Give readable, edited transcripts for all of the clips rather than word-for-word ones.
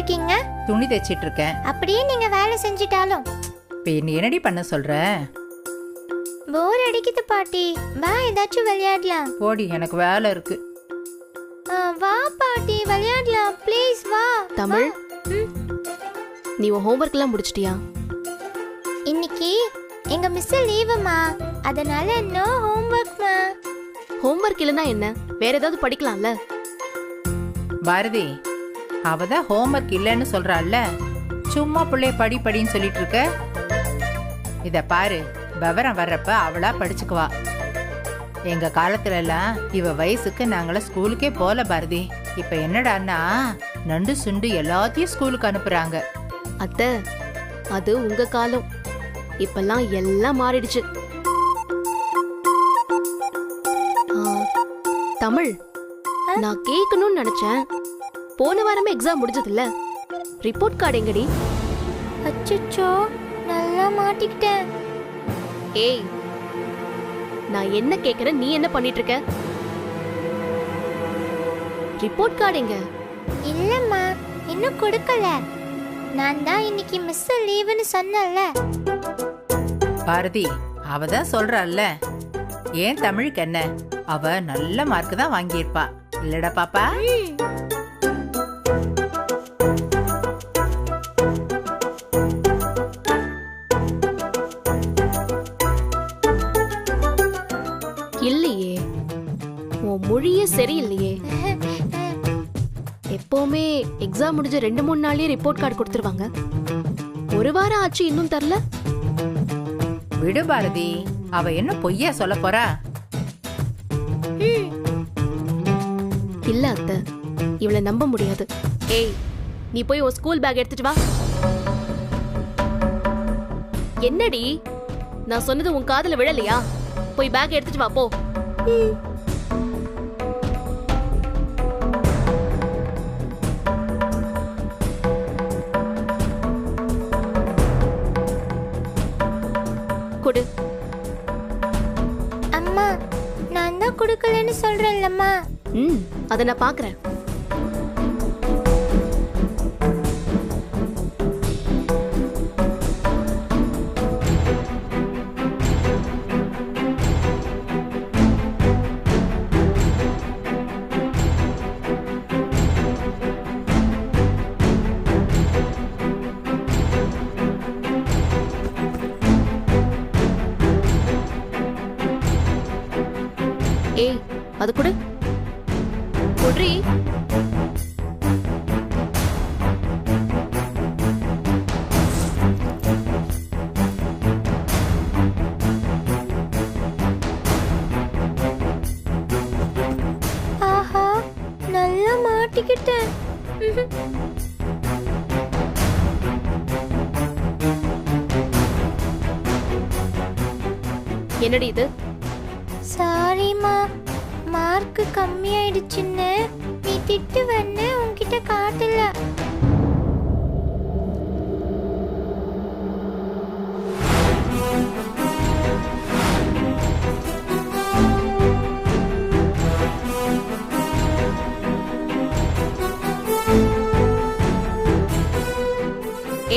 இருக்கீங்க? துணி தைச்சிட்டு இருக்கேன். அப்படியே நீங்க வேலை செஞ்சிட்டாலும் இப்ப நீ என்னடி பண்ண சொல்ற? போர் அடிக்குது பாட்டி. வா ஏதாச்சும் விளையாடலாம். போடி, எனக்கு வேலை இருக்கு. வா பாட்டி விளையாடலாம், ப்ளீஸ் வா. தமிழ், நீ உன் ஹோம்வொர்க் எல்லாம் முடிச்சிட்டியா? இன்னைக்கு எங்க மிஸ் லீவுமா, அதனால நோ ஹோம்வொர்க்மா. ஹோம்வொர்க் இல்லைன்னா என்ன, வேற ஏதாவது படிக்கலாம்ல? பாரதி, அவதான் ஹோம்வொர்க் இல்லைன்னு சொல்றாள்ல, சும்மா பிள்ளைய படி படின்னு சொல்லிட்டு இருக்க. இத பாரு, விவரம் வர்றப்ப அவளா படிச்சுக்குவா. எங்க காலத்துல எல்லாம் இவ வயசுக்கு நாங்கள ஸ்கூலுக்கே போல பாரதி. இப்ப என்னடான்னா நண்டு சுண்டு எல்லாத்தையும் ஸ்கூலுக்கு அனுப்புறாங்க. அத்தை, அது உங்க காலம். இப்பெல்லாம் எல்லாம் மாறிடுச்சு. தமிழ், நான் கேட்கணும்னு நினைச்சேன். போன வாரமே எக்ஸாம் முடிஞ்சதில்ல, ரிப்போர்ட் கார்டு எங்கடி? அச்சச்சோ, நல்லா மாட்டிக்கிட்டேன். ஏய், நான் என்ன கேக்குறேன், நீ என்ன பண்ணிட்டு இருக்க? ரிப்போர்ட் கார்டு எங்க? இல்லம்மா, இன்னும் கொடுக்கல. நான் தான் இன்னைக்கு மிஸ் லீவுன்னு சொன்னல. பாரதி, அவதான் சொல்றாள்ல, ஏன் தமிழுக்கு என்ன, அவ நல்ல மார்க் தான் வாங்கியிருப்பா இல்லடா பாப்பா? இல்லையே, உன் மொழியே சரியில்லையே. எப்பவுமே எக்ஸாம் முடிஞ்ச 2-3 நாள்லயே ரிப்போர்ட் கார்டு கொடுத்துருவாங்க. ஒரு வாரம் ஆச்சு இன்னும் தரல. விடு பாரதி, அவ என்ன பொய்யா சொல்ல போறா? இல்ல அத்தை, இவளை நம்ப முடியாது. ஏய், நீ போய் உன் ஸ்கூல் பேக் எடுத்துட்டு வா. என்னடி, நான் சொன்னது உன் காதுல விழலையா? போய் பேக் எடுத்துட்டு வா போ. கொடு. அம்மா, நான் தான் கொடுக்கலன்னு சொல்றேன்லம்மா. அதை நான் பாக்குறேன். ஏய், அது கொடு. கொட்ரி. ஆஹா, நல்லா மாட்டிக்கிட்டேன். என்னடி இது? சாரிமா, மார்க் கம்மியாயிடுச்சுன்னு நீ திட்டுவன்னு உன்கிட்ட காட்டல.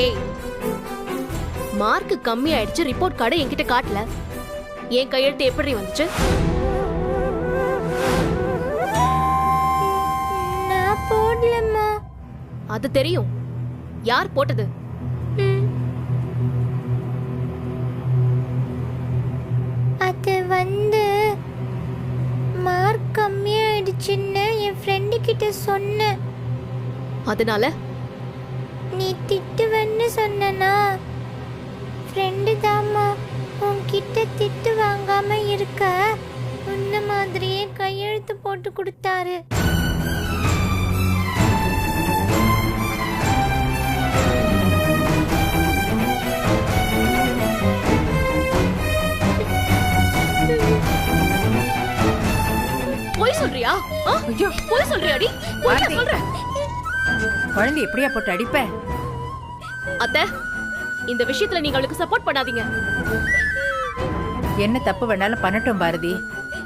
ஏய், மார்க் கம்மி ஆயிடுச்சு, ரிப்போர்ட் கார்டு என்கிட்ட காட்டல. என் கையெழுத்து எப்படி வந்துச்சு? நான் போடலம்மா. அது தெரியும். யார் போட்டது? அது வந்து மார்க் கம்மியாயிடுச்சுன்னு என் ஃப்ரெண்டு கிட்ட சொன்னேன். அதனால நீ திட்டுவன்னு சொன்னா ஃப்ரெண்டு தாம்மா உன்கிட்ட திட்டு வாங்காம இருக்க உன்ன மாதிரியே கையெழுத்து போட்டு கொடுத்தாரு. போய் சொல்றியா? ஐயோ, போய் சொல்றியாடி? போய் பாரதி, சொல்ற. குழந்தை எப்படியா போட்டு அடிப்ப? அத்தை, இந்த விஷயத்துல நீங்க அவளுக்கு சப்போர்ட் பண்ணாதீங்க. என்ன தப்பு வேணாலும் பண்ணட்டும் பாரதி,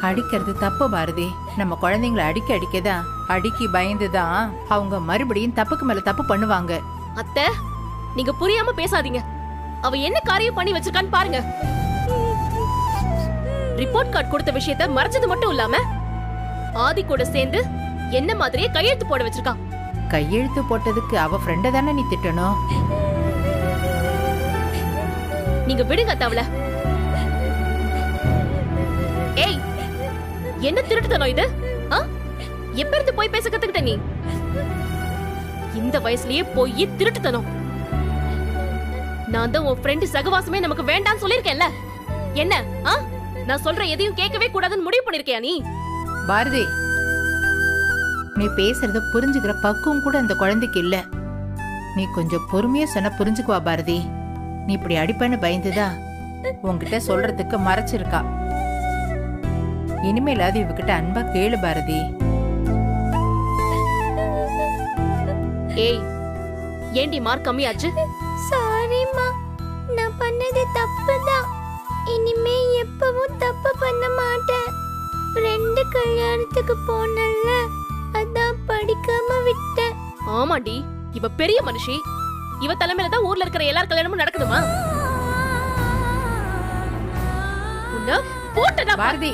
அடிக்கிறது தப்பு பாரதி. நம்ம குழந்தைங்களை அடிக்கதான் அடிக்கி பயந்துதான் அவங்க மறுபடியும் தப்புக்கு மேல தப்பு பண்ணுவாங்க. அத்தை, நீங்க புரியாம பேசாதீங்க. அவ என்ன காரியம் பண்ணி வச்சிருக்கான்னு பாருங்க. ரிப்போர்ட் கார்டு கொடுத்த விஷயத்த மறைச்சது மட்டும் இல்லாம ஆதி கூட சேர்ந்து என்ன மாதிரியே கையெழுத்து போட வச்சிருக்கா. கையெழுத்து போட்டதுக்கு அவ ஃப்ரெண்ட தானே நீ திட்டணும். நீங்க விடுங்க தவள. ஏய், என்ன திருட்டுத்தனம் இது? எப்ப இருந்து போய் பேச கத்துக்கிட்ட நீ? இந்த வயசுலயே போய் திருட்டுத்தனம். நான் தான் உன் ஃப்ரெண்ட் சகவாசமே நமக்கு வேண்டாம்னு சொல்லிருக்கேன்ல. என்ன நான் சொல்ற எதையும் கேட்கவே கூடாதுன்னு முடிவு பண்ணிருக்கியா நீ? பாரதி, நீ பேசுறத புரிஞ்சுக்கிற பக்குவம் கூட இந்த குழந்தைக்கு இல்ல. நீ கொஞ்சம் பொறுமையா சொன்ன புரிஞ்சுக்குவா பாரதி. நீ இப்படி அடிப்பேன்னு பயந்துதா உன்கிட்ட சொல்றதுக்கு மறைச்சிருக்கா. இனிமேலாவது இவகிட்ட அன்பா கேளு பாரதி. ஏய், ஏண்டி மார்க் கம்மியாச்சு? சாரிம்மா, நான் பண்ணது தப்புதான். இனிமே எப்பவும் தப்பு பண்ண மாட்டேன். ஃப்ரெண்டு கல்யாணத்துக்கு போனல்ல, அதான் படிக்காம விட்டேன். ஆமாண்டி, இவ பெரிய மனுஷி. இவ தலைமையில தான் ஊர்ல இருக்கிற எல்லார் கல்யாணமும் நடக்குதுமா? போட்டடா பாரதி.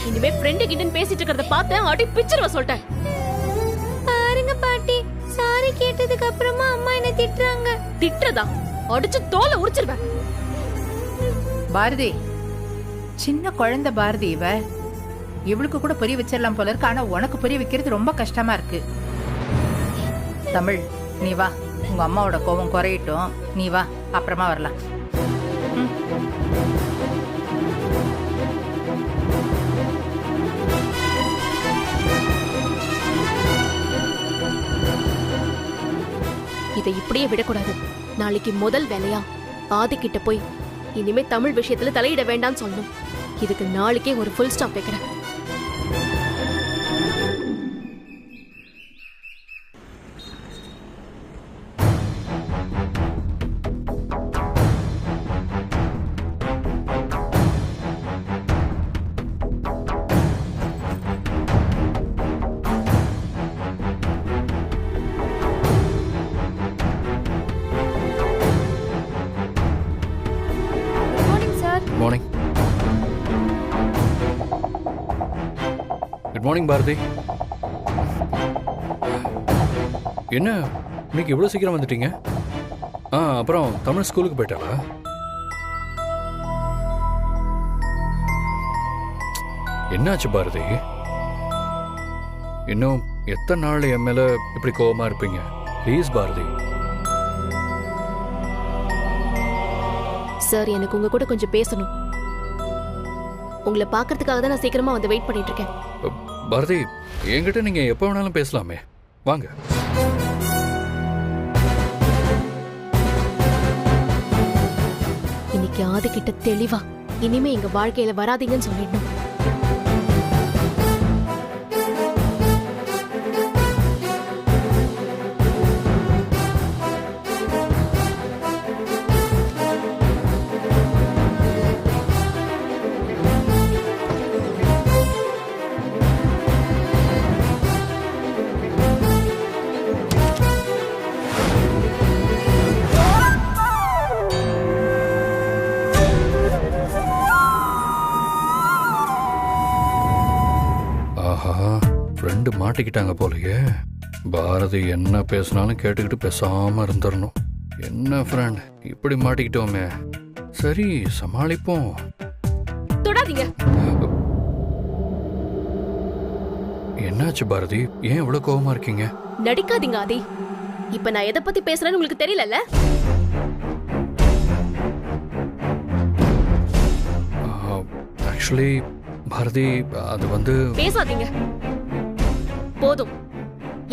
இனிமே ஃப்ரெண்டு கிட்ட பேசிட்டு இருக்கிறத பார்த்தேன், அடி பிச்சர்வ சொல்லிட்டேன். பாருங்க பாட்டி, சாரி கேட்டதுக்கு அப்புறமா அம்மா என்ன திட்டுறாங்க. திட்டுறதா? அடிச்சு தோலை உரிச்சிருவேன். பாரதி, சின்ன குழந்தை பாரதி. இவளுக்கு கூட புரிய வச்சிடலாம் போல இருக்கு. ஆனா உனக்கு புரிய வைக்கிறது ரொம்ப கஷ்டமா இருக்கு. தமிழ், நீ வா. உங்க அம்மாவோட கோபம் குறையட்டும். நீ வா, அப்புறமா வரலாம். இதை இப்படியே விடக்கூடாது. நாளைக்கு முதல் வேலையா ஆதி கிட்ட போய் இனிமே தமிழ் விஷயத்துல தலையிட வேண்டாம்னு சொல்லணும். இதுக்கு நாளைக்கே ஒரு ஃபுல் ஸ்டாப் வைக்கிறேன். மார்னிங். Good morning Bharathi. என்ன இன்னைக்கு இவ்வளோ சீக்கிரம் வந்துட்டீங்க? அப்புறம் தமிழ் ஸ்கூலுக்கு போயிட்டாளா? என்னாச்சு பாரதி? இன்னும் எத்தனை நாள் என் மேல இப்படி கோவமா இருப்பீங்க? ப்ளீஸ் பாரதி. சார், எனக்கு உங்க கூட கொஞ்சம் பேசணும். உங்களை பாக்குறதுக்காக தான் நான் சீக்கிரமா வந்து வெயிட் பண்ணிட்டு இருக்கேன். பாரதி, என்கிட்ட நீங்க எப்ப வேணாலும் பேசலாமே. வாங்க. இன்னைக்கு ஆதி கிட்ட தெளிவா இனிமே எங்க வாழ்க்கையில வராதீங்கன்னு சொல்லிடணும். ஃப்ரெண்டு மாட்டிக்கிட்டாங்க போலயே. பாரதி என்ன பேசினாலும் கேட்டுக்கிட்டு பேசாம இருந்துடணும். என்ன ஃப்ரெண்ட், இப்படி மாட்டிக்கிட்டோமே. சரி, சமாளிப்போம். தொடாதீங்க. என்னாச்சு பாரதி? ஏன் இவ்வளவு கோவமா இருக்கீங்க? நடிக்காதீங்க ஆதி. இப்ப நான் எதை பத்தி பேசுறேன்னு உங்களுக்கு தெரியலல்ல? ஆக்சுவலி பாரதி, அது வந்து... பேசாதீங்க. போதும்,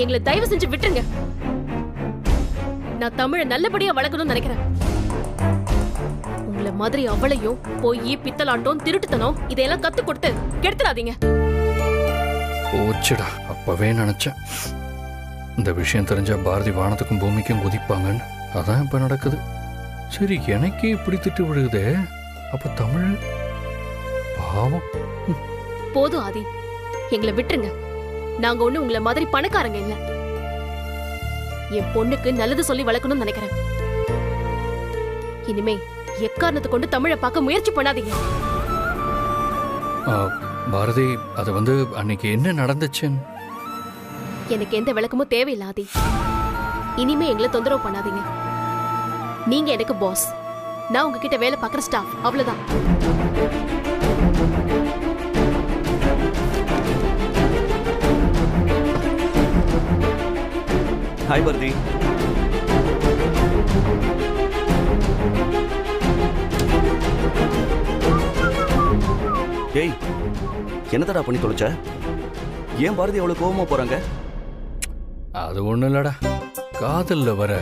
எங்களை தயவு செஞ்சு விட்டுருங்க. நான் தமிழை நல்லபடியா வளர்க்கணும்னு நினைக்கிறேன். உங்களை மாதிரி அவளையும் போய் பித்தலாட்டம், திருட்டுத்தனம் இதையெல்லாம் கத்து கொடுத்து கெடுத்துடாதீங்க. போச்சுடா, அப்பவே நினைச்சேன் இந்த விஷயம் தெரிஞ்சா பாரதி வானத்துக்கும் பூமிக்கும் குதிப்பாங்கன்னு. அதான் இப்ப நடக்குது. சரி, எனக்கே இப்படி திட்டு விழுகுதே. அப்ப தமிழ் பாவம். போதும் ஆதி, எங்களை விட்டுருங்க. நாங்க ஒண்ணு உங்களை மாதிரி பணக்காரங்க இல்ல. என் பொண்ணுக்கு நல்லது சொல்லி வளர்க்கணும்னு நினைக்கிறேன். இனிமே எக்காரணத்தை கொண்டு தமிழை பார்க்க முயற்சி பண்ணாதீங்க. பாரதி, அது அன்னைக்கு என்ன நடந்துச்சுன்னு எனக்கு எந்த விளக்கமும் தேவையில்லை ஆதி. இனிமே எங்களை தொந்தரவு பண்ணாதீங்க. நீங்க எனக்கு பாஸ், நான் உங்ககிட்ட வேலை பார்க்குற ஸ்டாஃப், அவ்வளவுதான். ஹாய் பாரதி. ஏய், என்னதடா பண்ணி தொலைச்ச? ஏன் பாரதி அவ்வளவு கோவமா போறாங்க? அது ஒண்ணு இல்லடா, காதல்ல வர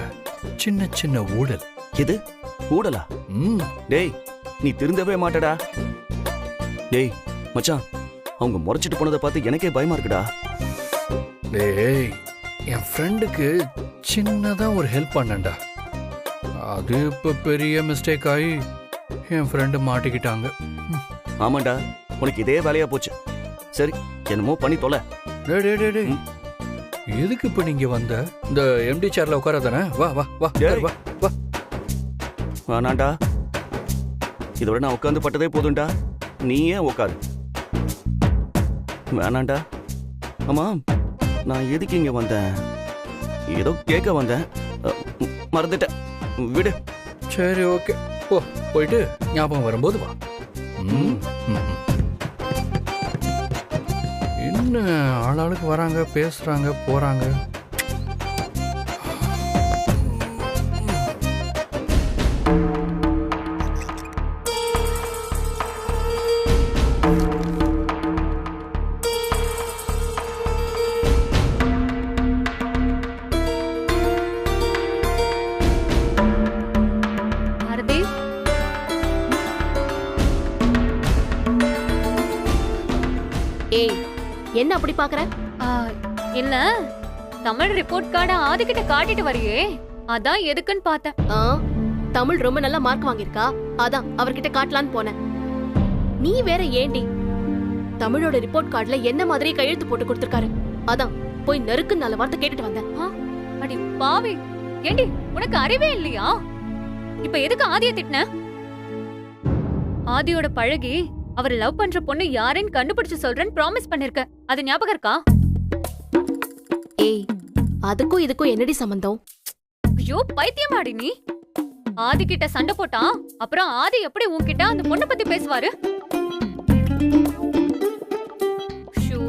சின்ன சின்ன ஊழல். எது ஊடலா? டேய், நீ திருந்தவே மாட்டடா. டேய் மச்சான், அவங்க முறைச்சிட்டு போனதை பார்த்து எனக்கே பயமா இருக்குடா. டேய், என் ஃப்ரெண்டுக்கு சின்னதா ஒரு ஹெல்ப் பண்ணேன்டா. அது இப்ப பெரிய மிஸ்டேக் ஆகி என் ஃப்ரெண்டு மாட்டிக்கிட்டாங்க. ஆமாண்டா, உனக்கு இதே வேலையா போச்சு. சரி, என்னமோ பண்ணி தொலை. டேய் டேய் டேய் டேய், எதுக்கு இப்ப நீங்க வந்த? இந்த எம்டி சேர்ல உட்காராதானே? வா வா வா வா வா. வேணாண்டா, இதோட நான் உட்காந்து பட்டதே போதும்டா. நீ ஏன் உட்காரு? வேணாண்டா. ஆமா, நான் எதுக்கு இங்க வந்தேன்? ஏதோ கேட்க வந்தேன், மறந்துட்டேன். விடு. சரி, ஓகே, போ. போயிட்டு ஞாபகம் வரும்போது வா. என்ன ஆளாளுக்கு வராங்க, பேசுறாங்க, போறாங்க. ஏய், என்ன அப்படி பாக்குற? இல்ல, தமிழ் ரிப்போர்ட் கார்ட ஆதிக்கிட்ட காட்டிட்டு வரியே, அதான் எதுக்குன்னு பார்த்தேன். தமிழ் ரொம்ப நல்ல மார்க் வாங்கியிருக்கா, அதான் அவர்கிட்ட காட்டலான்னு போனேன். நீ வேற ஏண்டி? தமிழோட ரிப்போர்ட் கார்டுல என்ன மாதிரி கையெழுத்து போட்டு கொடுத்திருக்காரு, அதான் போய் நெருக்கு நல்ல வார்த்தை கேட்டுட்டு வந்தேன். அடி பாவி, ஏண்டி உனக்கு அறிவே இல்லையா? இப்ப எதுக்கு ஆதிய திட்டின? ஆதியோட பழகி அவர் லவ் பண்ற பொண்ணு யாருன்னு கண்டுபிடிச்சு சொல்றேன்னு ப்ராமிஸ் பண்ணிருக்க, அது ஞாபகம் இருக்கா? ஏய், அதுக்கும் இதுக்கும் என்னடி சம்பந்தம்? ஐயோ பைத்தியமாடி நீ. ஆதி கிட்ட சண்டை போட்டா அப்புறம் ஆதி எப்படி உன்கிட்ட அந்த பொண்ணை பத்தி பேசுவாரு? ஷோ,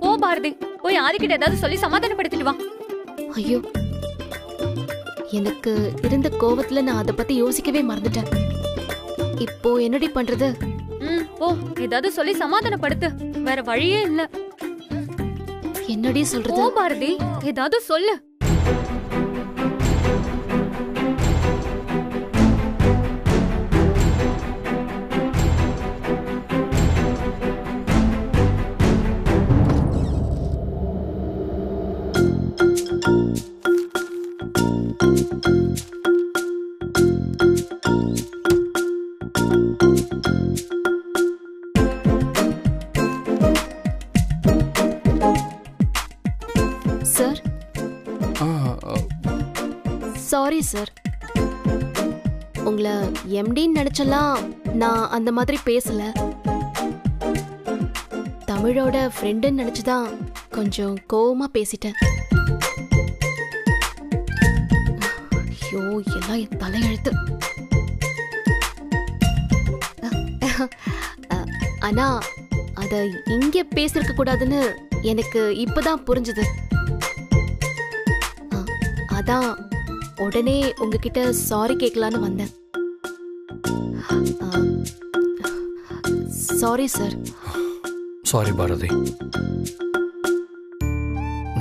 போ பாரதி, போய் ஆதி கிட்ட ஏதாவது சொல்லி சமாதானப்படுத்திட்டு வா. ஐயோ, எனக்கு இருந்த கோவத்துல நான் அதை பத்தி யோசிக்கவே மறந்துட்டேன். இப்போ என்னடி பண்றது? போ, ஏதாவது சொல்லி சமாதானப்படுத்து, வேற வழியே இல்ல. என்னடி சொல்றது? போ பாரதி, ஏதாவது சொல்லு. Sir, sorry sir. உங்களை எம்டின்னு நினைச்சலாம், நான் அந்த மாதிரி பேசல. தமிழோட ஃப்ரெண்டுன்னு நினைச்சுதான் கொஞ்சம் கோவமா பேசிட்டேன். ஐயோ, எல்லாம் என் தலையெழுத்து. ஆனா அத இங்க பேசிருக்க கூடாதுன்னு எனக்கு இப்பதான் புரிஞ்சுது. அதான் உடனே உங்ககிட்ட சாரி கேட்கலான்னு வந்தேன். Sorry sir. சாரி பாரதி,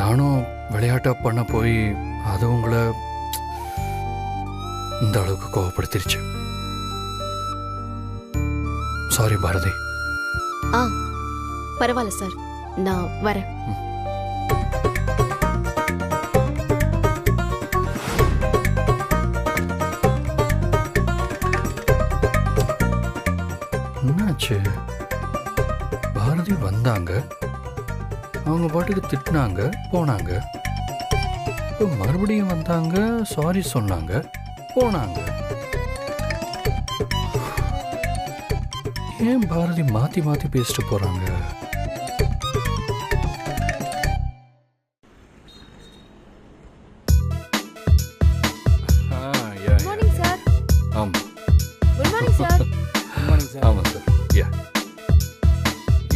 நானும் விளையாட்டா பண்ண போய் அது உங்களை இந்த அளவுக்கு கோவப்படுத்திருச்சு. சாரி பாரதி. பரவாயில்ல சார், நான் வரேன். என்னாச்சு? பாரதி வந்தாங்க, அவங்க பாட்டுக்கு திட்டினாங்க, போனாங்க. இப்ப மறுபடியும் வந்தாங்க, சாரி சொன்னாங்க, போனாங்க. ஏன் பாரதி மாத்தி மாத்தி பேசிட்டு போறாங்க? Good morning sir. ஆமா குட் மார்னிங் சார். ஆமா சார். யா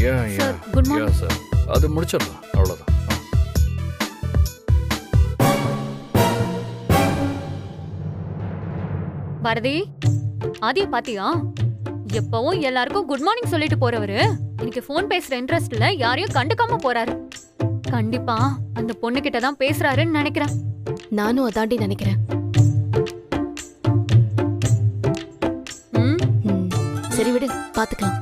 யா யா Sir, good morning. யா சார். அது முடிச்சிடலாம், அவ்வளோதான். பாரதி, ஆதிய பாத்தியா? எப்பவும் எல்லாருக்கும் குட் மார்னிங் சொல்லிட்டு போறவரு இன்னைக்கு ஃபோன் பேசுற இன்ட்ரெஸ்ட்ல யாரையும் கண்டுக்காம போறாரு. கண்டிப்பா அந்த பொண்ணு கிட்ட தான் பேசுறாருன்னு நினைக்கிறேன். நானும் அதாண்டி நினைக்கிறேன். ம், ம், சரி விடு, பாத்துக்கலாம்.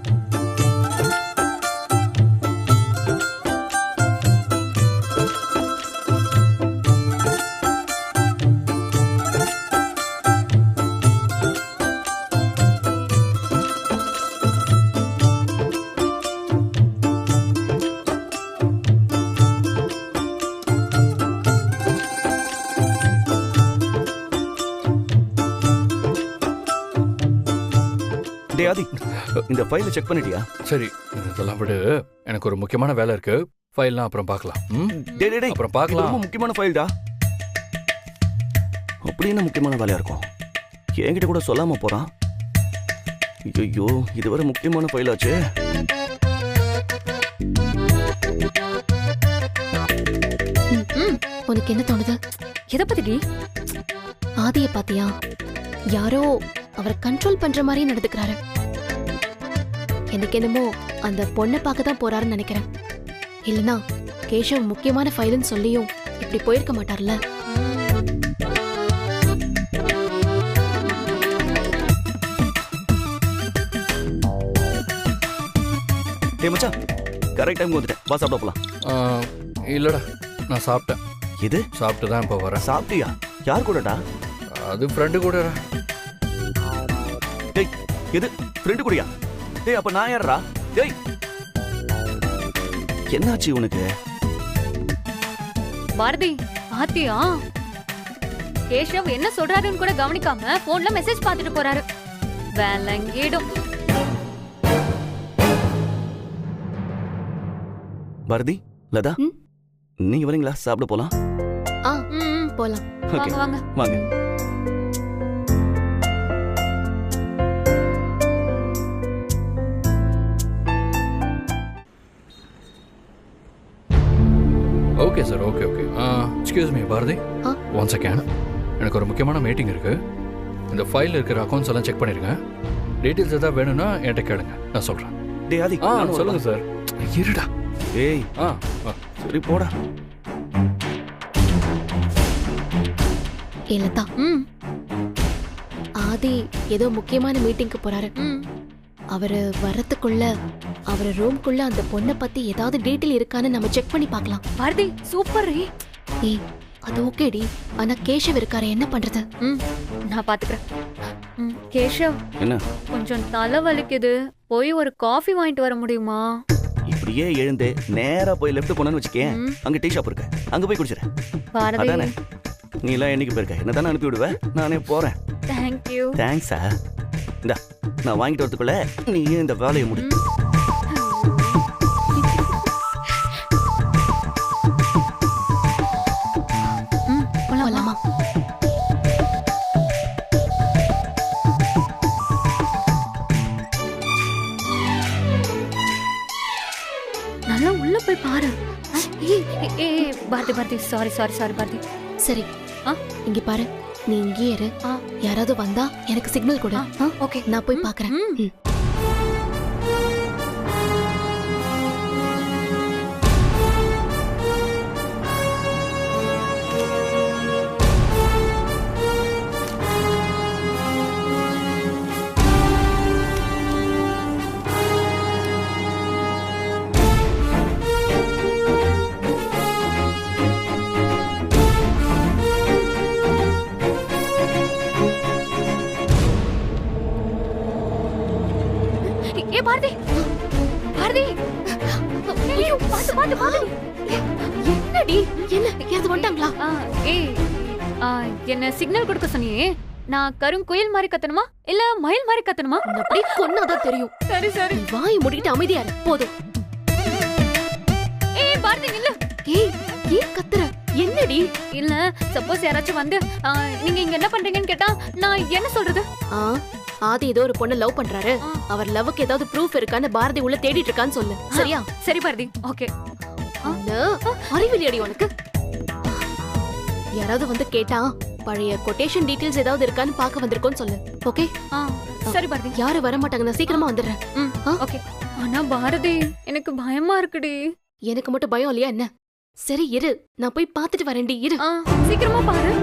டேய் ஆதி, இந்த ஃபைலை செக் பண்ணிட்டியா? சரி, இதெல்லாம் விடு. எனக்கு ஒரு முக்கியமான வேலை இருக்கு. ஃபைல்லாம் அப்புறம் பார்க்கலாம். ம்? டேய் டேய் டேய், அப்புறம் இது பார்க்கலாம். ரொம்ப முக்கியமான ஃபைல்டா. அப்படி என்ன முக்கியமான வேலையா இருக்கும்? என்கிட்ட கூட சொல்லாம போறான். ஐயோ, இது வரை முக்கியமான ஃபைல் ஆச்சு. உனக்கு என்ன தோணுது? எதை பத்திடி? ஆதிய பாத்தியா? யாரோ அவரை கண்ட்ரோல் பண்ற மாதிரி நடந்துக்கிறாரு. எனக்கு என்னமோ அந்த பொண்ணை பார்க்க தான் போறாருன்னு நினைக்கிறேன். இல்லனா கேஷவ் முக்கியமான ஃபைல்னு சொல்லியும் இப்படி போயிருக்க மாட்டார்ல. டேய் மச்சான், கரெக்ட் டைம் வந்துட்டேன். வா சாப்பிட போலாம். இல்லடா, நான் சாப்பிட்டேன். இது சாப்பிட்டு தான் இப்போ வரேன். சாப்பிட்டியா? யார் கூடடா? அது ஃப்ரெண்டு கூட. டேய், எது ஃப்ரெண்டு கூடயா? டேய், அப்ப நான் யாரா? டேய், என்னாச்சு உனக்கு? பாரதி, பாத்தியா? கேஷவ் என்ன சொல்றாருன்னு கூட கவனிக்காம போன்ல மெசேஜ் பார்த்துட்டு போறாரு. வேலங்கிடும். பாரதி, லதா, ம்? நீங்க வரீங்களா? சாப்பிட போலாம். போலாம். ஓகே, வாங்க வாங்க. வாங்க. Okay sir, okay okay. Excuse me Bharathi, ஆ? One second. எனக்கு ஒரு முக்கியமான மீட்டிங் இருக்கு. இந்த ஃபைல் இருக்கிற அக்கௌண்ட்ஸ் எல்லாம் செக் பண்ணிருங்க. டீட்டெயில்ஸ் எதாவது வேணும்னா என்கிட்ட கேளுங்க, நான் சொல்றேன். டேய் ஆதி, நானும் சொல்லுங்க சார். இருடா. ஏய், சரி போடா. ஏலதா, ம், ஆதி ஏதோ முக்கியமான மீட்டிங்க்கு போறாரு. ம். அவரு வரதுக்குள்ள அவர் ரூம்குள்ள அந்த பொண்ணை பத்தி ஏதாவது டீட்டெயில் இருக்கான்னு நம்ம செக் பண்ணி பார்க்கலாம். பாரதி, சூப்பர். ஏய், அது ஓகேடி. ஆனா கேஷவ் இருக்காரு, என்ன பண்றது? ம், நான் பாத்துக்கிறேன். கேஷவ், என்ன? கொஞ்சம் தலை வலிக்குது. போய் ஒரு காஃபி வாங்கிட்டு வர முடியுமா? இப்படியே எழுந்து நேரா போய் லெஃப்ட் போனேன்னு வச்சுக்கேன், ம். அங்க டீ ஷாப் இருக்கு, அங்க போய் குடிச்சிடறேன். பாரதி, அதானே? நீ எல்லாம் என்னைக்கு போயிருக்க? என்ன தானே அனுப்பி விடுவேன், நானே போறேன். தேங்க்யூ. தேங்க்ஸா? இந்தா, நான் வாங்கிட்டு வரதுக்குள்ள நீ இந்த வேலையை முடி. போலாமா? நல்லா உள்ள போய் பாரு. Bharathi Bharathi, sorry sorry sorry Bharathi. சரி, ஆ? இங்க பாரு, நீ இங்கே இரு. ஆ. யாராவது வந்தா எனக்கு சிக்னல் கொடு. ஆ? ஓகே. நான் போய் பாக்குறேன். ம். ஏ பாரதி பாரதி ஐயோ பாத்து பாத்து பாத்து என்னடி என்ன ஏது வந்துட்டாங்களா? ஏய் என்ன சிக்னல் கொடுக்க சொன்னியே, நான் கருங்குயில் மாதிரி கத்தணுமா இல்ல மயில் மாதிரி கத்தணுமா? உன்னை அப்படியே கொன்னாதான் தெரியும். சரி சரி. நீ வாயை மூடிட்டு அமைதியா இரு போதும். ஏய் பாரதி நில்லு. ஏய் ஏன் கத்துற? என்னடி? இல்ல சப்போஸ் யாராச்சும் வந்து நீங்க இங்க என்ன பண்றீங்கன்னு கேட்டா நான் என்ன சொல்றது? ஆதி ஏதோ ஒரு பொண்ணை லவ் பண்றாரு, அவர் லவ்வுக்கு ஏதாவது ப்ரூஃப் இருக்கான்னு பாரதி உள்ள தேடிட்டு இருக்கான்னு சொல்லு. சரியா? சரி பாரதி. ஓகே. அறிவிலியடி உனக்கு. யாராவது வந்து கேட்டா பழைய கொட்டேஷன் டீடைல்ஸ் ஏதாவது இருக்கான்னு பார்க்க வந்திருக்கோன்னு சொல்லு. ஓகே? சரி பாரதி. யாரும் வர மாட்டாங்க, நான் சீக்கிரமா வந்துடுறேன். ஓகே. ஆனா பாரதி எனக்கு பயமா இருக்குடி. எனக்கு மட்டும் பயம் இல்லையா என்ன? சரி இரு, நான் போய் பார்த்துட்டு வரேன்டி. இரு. சீக்கிரமா பாரு.